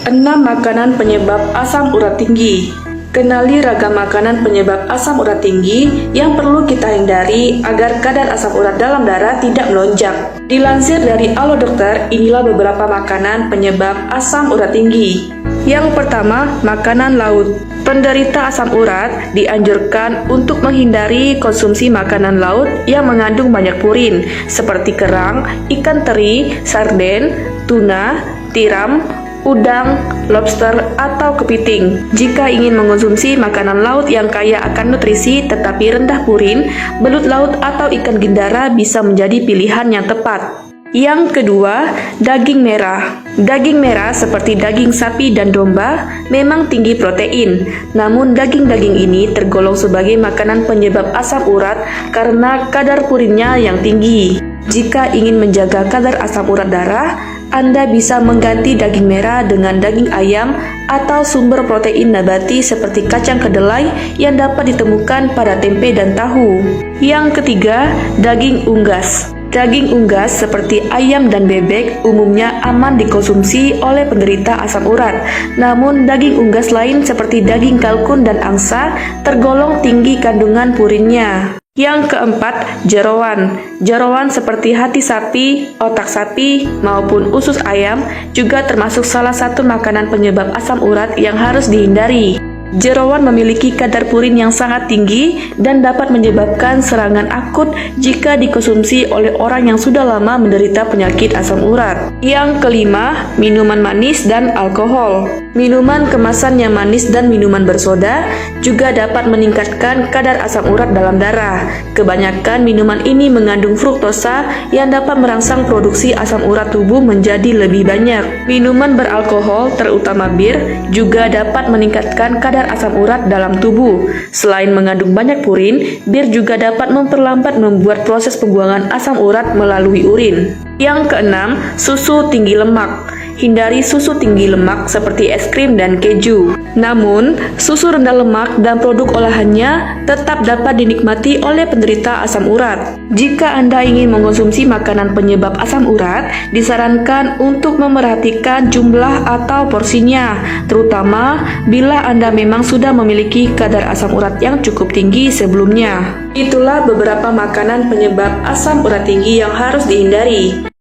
6 makanan penyebab asam urat tinggi. Kenali ragam makanan penyebab asam urat tinggi yang perlu kita hindari agar kadar asam urat dalam darah tidak melonjak. Dilansir dari Alo Dokter, inilah beberapa makanan penyebab asam urat tinggi. Yang pertama, makanan laut. Penderita asam urat dianjurkan untuk menghindari konsumsi makanan laut yang mengandung banyak purin, seperti kerang, ikan teri, sarden, tuna, tiram, udang, lobster, atau kepiting. Jika ingin mengonsumsi makanan laut yang kaya akan nutrisi tetapi rendah purin, belut laut atau ikan gendara bisa menjadi pilihan yang tepat. Yang kedua, daging merah. Daging merah seperti daging sapi dan domba memang tinggi protein, namun daging-daging ini tergolong sebagai makanan penyebab asam urat karena kadar purinnya yang tinggi. Jika ingin menjaga kadar asam urat darah, Anda bisa mengganti daging merah dengan daging ayam atau sumber protein nabati seperti kacang kedelai yang dapat ditemukan pada tempe dan tahu. Yang ketiga, daging unggas. Daging unggas seperti ayam dan bebek umumnya aman dikonsumsi oleh penderita asam urat. Namun daging unggas lain seperti daging kalkun dan angsa tergolong tinggi kandungan purinnya. Yang keempat, jeroan. Jeroan seperti hati sapi, otak sapi, maupun usus ayam juga termasuk salah satu makanan penyebab asam urat yang harus dihindari. Jeroan memiliki kadar purin yang sangat tinggi dan dapat menyebabkan serangan akut jika dikonsumsi oleh orang yang sudah lama menderita penyakit asam urat. Yang kelima, minuman manis dan alkohol. Minuman kemasan yang manis dan minuman bersoda juga dapat meningkatkan kadar asam urat dalam darah. Kebanyakan minuman ini mengandung fruktosa yang dapat merangsang produksi asam urat tubuh menjadi lebih banyak. Minuman beralkohol, terutama bir, juga dapat meningkatkan kadar asam urat dalam tubuh. Selain mengandung banyak purin, bir juga dapat memperlambat membuat proses pembuangan asam urat melalui urin. Yang keenam, susu tinggi lemak. Hindari susu tinggi lemak seperti es krim dan keju. Namun, susu rendah lemak dan produk olahannya tetap dapat dinikmati oleh penderita asam urat. Jika Anda ingin mengonsumsi makanan penyebab asam urat, disarankan untuk memerhatikan jumlah atau porsinya, terutama bila Anda memang sudah memiliki kadar asam urat yang cukup tinggi sebelumnya. Itulah beberapa makanan penyebab asam urat tinggi yang harus dihindari.